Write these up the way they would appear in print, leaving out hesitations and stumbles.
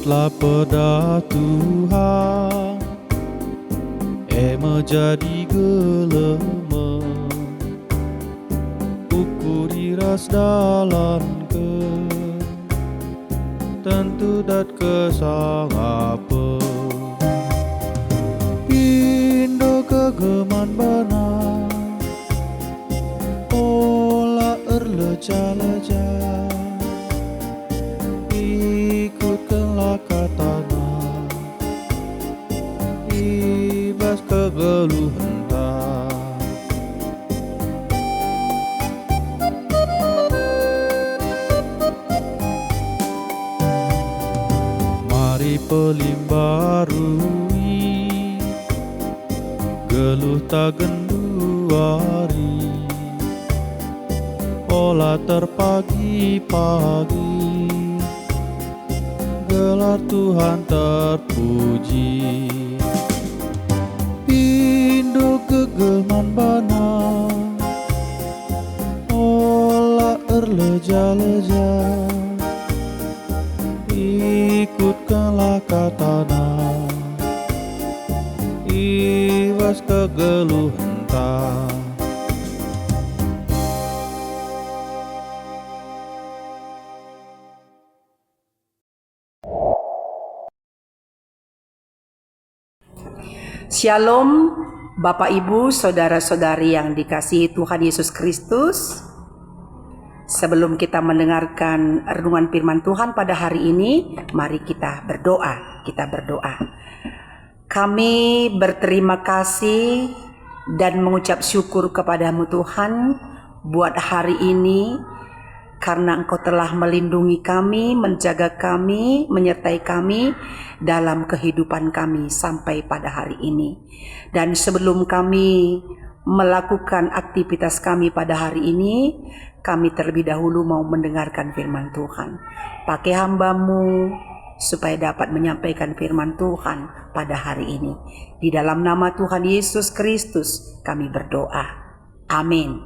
Takutlah pada Tuhan, menjadi gelema, ukur diras dalam ke, tentu dat kesangapa. Indo kegeman bana, olah erleja-leja, ikutkanlah katana, ibas kegeluhan tak. Mari pelimbarui, geluh tak genduari, olah terpagi-pagi, gelar Tuhan terpuji. Indo kegeman bana, olah erleja-leja, ikutkanlah katana, iwas kegeluhan tak. Shalom Bapak Ibu Saudara-saudari yang dikasihi Tuhan Yesus Kristus. Sebelum kita mendengarkan renungan firman Tuhan pada hari ini, mari kita berdoa. Kami berterima kasih dan mengucap syukur kepadamu Tuhan buat hari ini, karena Engkau telah melindungi kami, menjaga kami, menyertai kami dalam kehidupan kami sampai pada hari ini. Dan sebelum kami melakukan aktivitas kami pada hari ini, kami terlebih dahulu mau mendengarkan firman Tuhan. Pakai hamba-Mu supaya dapat menyampaikan firman Tuhan pada hari ini. Di dalam nama Tuhan Yesus Kristus kami berdoa. Amin.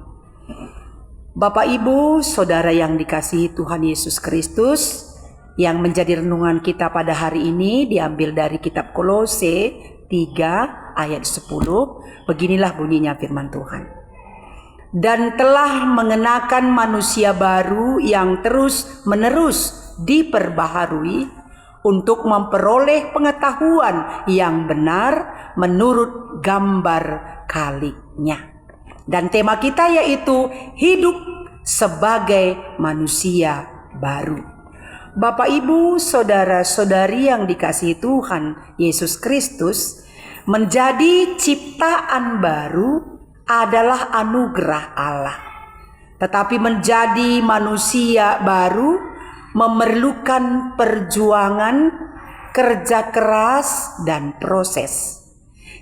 Bapak Ibu Saudara yang dikasihi Tuhan Yesus Kristus, yang menjadi renungan kita pada hari ini diambil dari kitab Kolose 3 ayat 10. Beginilah bunyinya firman Tuhan. Dan telah mengenakan manusia baru yang terus-menerus diperbaharui untuk memperoleh pengetahuan yang benar menurut gambar kali-Nya. Dan tema kita yaitu hidup sebagai manusia baru. Bapak Ibu Saudara-saudari yang dikasihi Tuhan Yesus Kristus, menjadi ciptaan baru adalah anugerah Allah. Tetapi menjadi manusia baru memerlukan perjuangan, kerja keras, dan proses.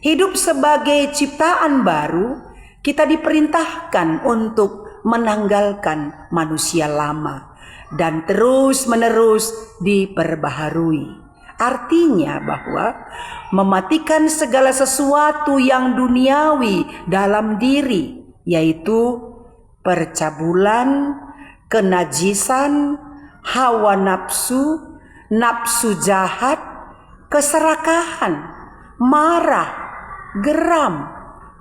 Hidup sebagai ciptaan baru, kita diperintahkan untuk menanggalkan manusia lama dan terus-menerus diperbaharui. Artinya bahwa mematikan segala sesuatu yang duniawi dalam diri, yaitu percabulan, kenajisan, hawa nafsu, nafsu jahat, keserakahan, marah, geram,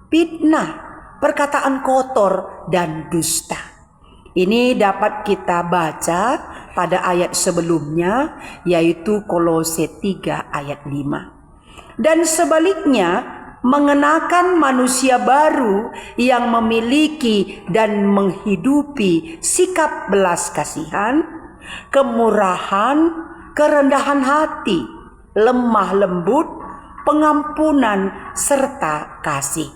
fitnah, perkataan kotor, dan dusta. Ini dapat kita baca pada ayat sebelumnya, yaitu Kolose 3 ayat 5. Dan sebaliknya, mengenakan manusia baru yang memiliki dan menghidupi sikap belas kasihan, kemurahan, kerendahan hati, lemah lembut, pengampunan, serta kasih,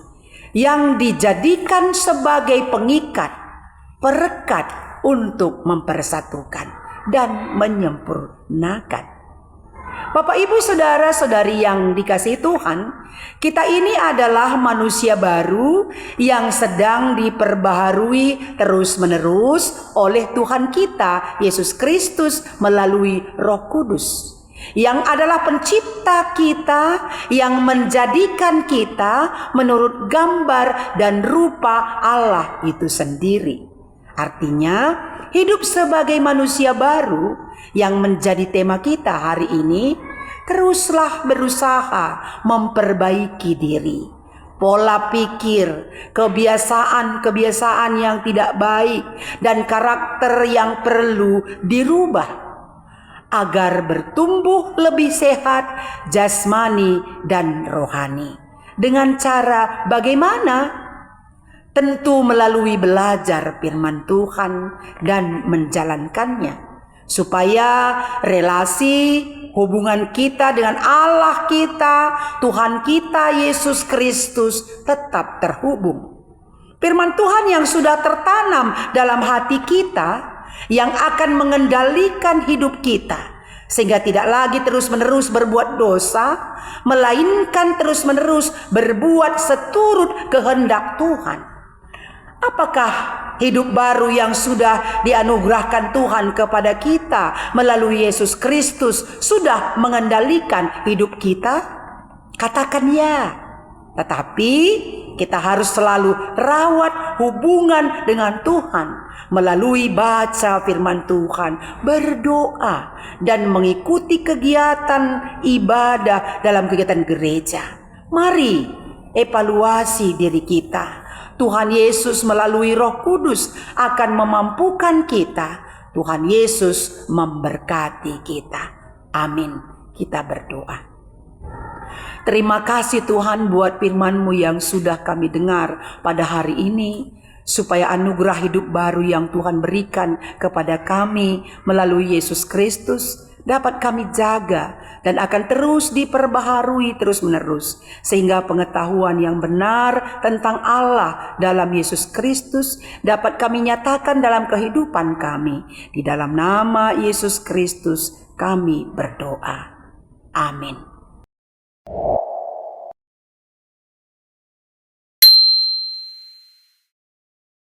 yang dijadikan sebagai pengikat, perekat untuk mempersatukan dan menyempurnakan. Bapak Ibu Saudara-saudari yang dikasihi Tuhan, kita ini adalah manusia baru yang sedang diperbaharui terus-menerus oleh Tuhan kita Yesus Kristus melalui Roh Kudus, yang adalah pencipta kita, yang menjadikan kita menurut gambar dan rupa Allah itu sendiri. Artinya hidup sebagai manusia baru yang menjadi tema kita hari ini, teruslah berusaha memperbaiki diri. Pola pikir, kebiasaan-kebiasaan yang tidak baik, dan karakter yang perlu dirubah agar bertumbuh lebih sehat jasmani dan rohani. Dengan cara bagaimana? Tentu melalui belajar firman Tuhan dan menjalankannya, supaya relasi hubungan kita dengan Allah kita, Tuhan kita Yesus Kristus tetap terhubung. Firman Tuhan yang sudah tertanam dalam hati kita, yang akan mengendalikan hidup kita, sehingga tidak lagi terus-menerus berbuat dosa, melainkan terus-menerus berbuat seturut kehendak Tuhan. Apakah hidup baru yang sudah dianugerahkan Tuhan kepada kita melalui Yesus Kristus sudah mengendalikan hidup kita? Katakan ya. Tetapi kita harus selalu rawat hubungan dengan Tuhan melalui baca firman Tuhan, berdoa, dan mengikuti kegiatan ibadah dalam kegiatan gereja. Mari evaluasi diri kita. Tuhan Yesus melalui Roh Kudus akan memampukan kita. Tuhan Yesus memberkati kita. Amin. Kita berdoa. Terima kasih Tuhan buat firman-Mu yang sudah kami dengar pada hari ini, supaya anugerah hidup baru yang Tuhan berikan kepada kami melalui Yesus Kristus dapat kami jaga dan akan terus diperbaharui terus-menerus, sehingga pengetahuan yang benar tentang Allah dalam Yesus Kristus dapat kami nyatakan dalam kehidupan kami. Di dalam nama Yesus Kristus kami berdoa. Amin.